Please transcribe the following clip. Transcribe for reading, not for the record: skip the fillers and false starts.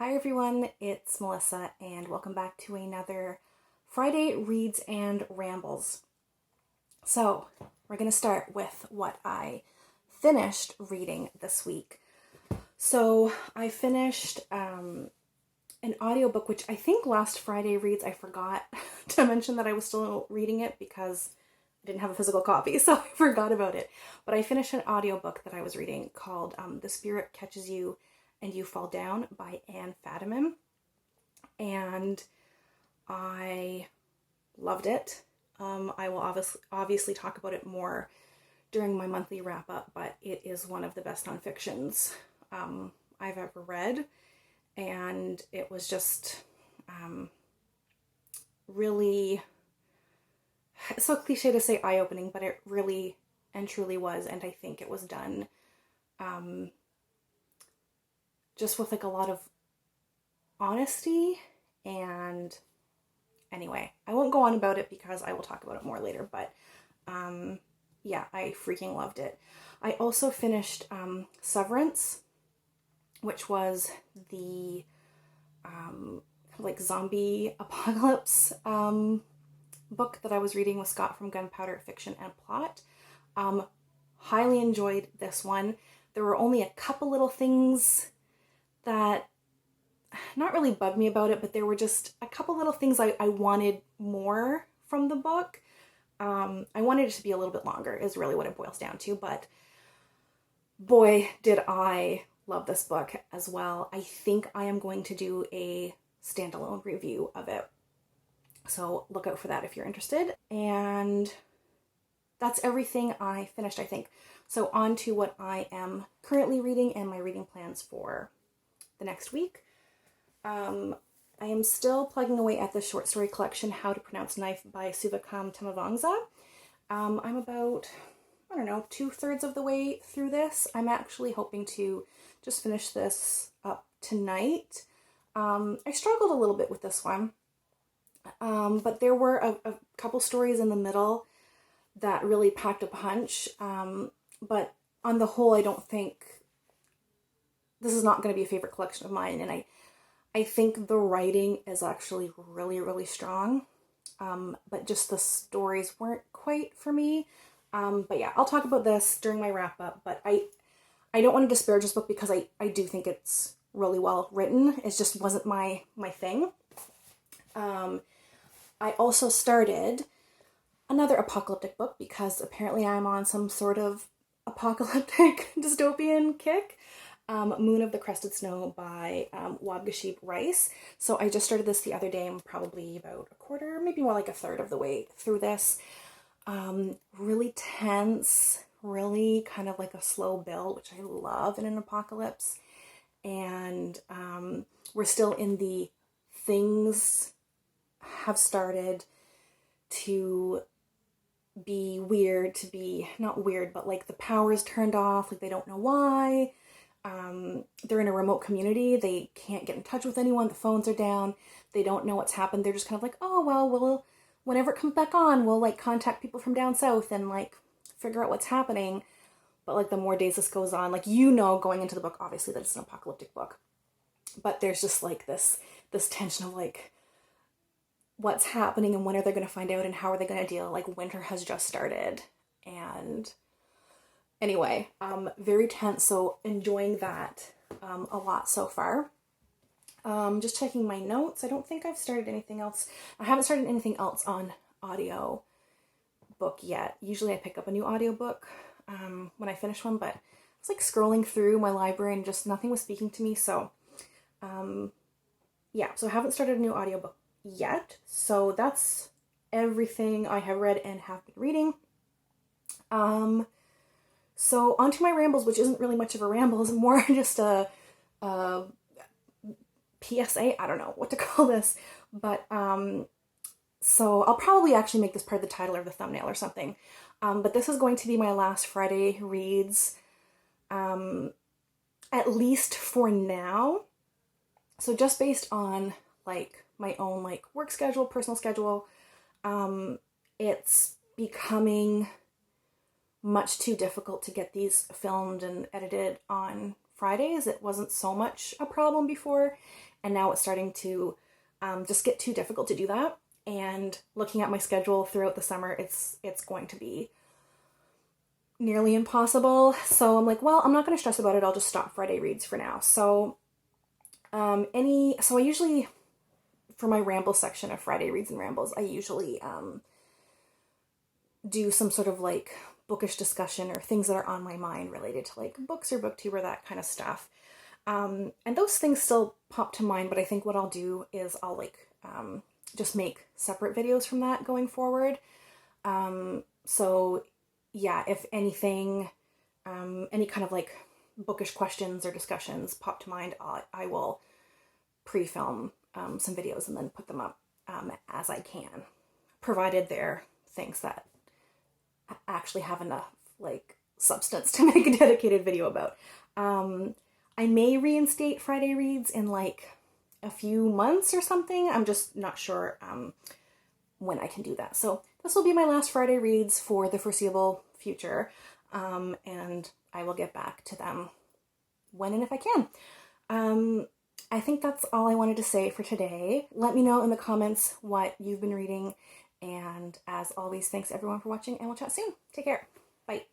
Hi everyone, it's Melissa and welcome back to another Friday Reads and Rambles. So, we're going to start with what I finished reading this week. So, I finished an audiobook, which I think last Friday Reads I forgot to mention that I was still reading it because I didn't have a physical copy, so I forgot about it. But I finished an audiobook that I was reading called The Spirit Catches You and You Fall Down by Anne Fadiman. And I loved it. I will obviously talk about it more during my monthly wrap up, but it is one of the best nonfictions I've ever read. And it was just really, it's so cliche to say eye-opening, but it really and truly was. And I think it was done just with like a lot of honesty. And anyway, I won't go on about it because I will talk about it more later, but yeah, I freaking loved it. I also finished Severance, which was the like zombie apocalypse book that I was reading with Scott from Gunpowder Fiction and Plot. Highly enjoyed this one. There were only a couple little things that not really bugged me about it, but there were just a couple little things I wanted more from the book. I wanted it to be a little bit longer is really what it boils down to, but boy, did I love this book as well. I think I am going to do a standalone review of it. So look out for that if you're interested. And that's everything I finished, I think. So on to what I am currently reading and my reading plans for the next week. I am still plugging away at the short story collection How to Pronounce Knife by Suvakam Temavangsa. I'm about, 2/3 of the way through this. I'm actually hoping to just finish this up tonight. I struggled a little bit with this one, but there were a couple stories in the middle that really packed a punch, but on the whole, I don't think this is not going to be a favorite collection of mine, and I think the writing is actually really, really strong, but just the stories weren't quite for me. But yeah, I'll talk about this during my wrap up, but I don't want to disparage this book because I do think it's really well written. It just wasn't my thing. I also started another apocalyptic book because apparently I'm on some sort of apocalyptic dystopian kick. Moon of the Crested Snow by Wabgashib Rice. So I just started this the other day. I'm probably about a quarter, maybe more like a third of the way through this. Really tense, really kind of like a slow build, which I love in an apocalypse. And we're still in the things have started to be weird, to be not weird, but like the power is turned off, like they don't know why. They're in a remote community. They can't get in touch with anyone. The phones are down. They don't know what's happened. They're just kind of like, oh, well, whenever it comes back on, we'll like contact people from down south and like figure out what's happening. But like the more days this goes on, like, going into the book, obviously that it's an apocalyptic book, but there's just like this tension of like what's happening and when are they going to find out and how are they going to deal? Like winter has just started and anyway, very tense, so enjoying that a lot so far. Just checking my notes. I don't think I've started anything else. I haven't started anything else on audio book yet. Usually I pick up a new audiobook when I finish one, but I was like scrolling through my library and just nothing was speaking to me, so yeah, so I haven't started a new audiobook yet. So that's everything I have read and have been reading. So onto my rambles, which isn't really much of a ramble, it's more just a PSA. I don't know what to call this, but so I'll probably actually make this part of the title or the thumbnail or something. But this is going to be my last Friday reads, at least for now. So just based on like my own like work schedule, personal schedule, it's becoming much too difficult to get these filmed and edited on Fridays. It wasn't so much a problem before, and now it's starting to just get too difficult to do that. And looking at my schedule throughout the summer, it's going to be nearly impossible. So I'm like, well, I'm not going to stress about it. I'll just stop Friday reads for now. So I usually, for my Rambles section of Friday Reads and Rambles, I usually do some sort of like bookish discussion or things that are on my mind related to like books or booktube or that kind of stuff. And those things still pop to mind, but I think what I'll do is I'll like just make separate videos from that going forward. So yeah, if anything, any kind of like bookish questions or discussions pop to mind, I will pre-film some videos and then put them up as I can, provided they're things that actually have enough like substance to make a dedicated video about. I may reinstate Friday Reads in like a few months or something. I'm just not sure when I can do that. So this will be my last Friday Reads for the foreseeable future, and I will get back to them when and if I can. I think that's all I wanted to say for today. Let me know in the comments what you've been reading, and as always, thanks everyone for watching, and we'll chat soon. Take care. Bye.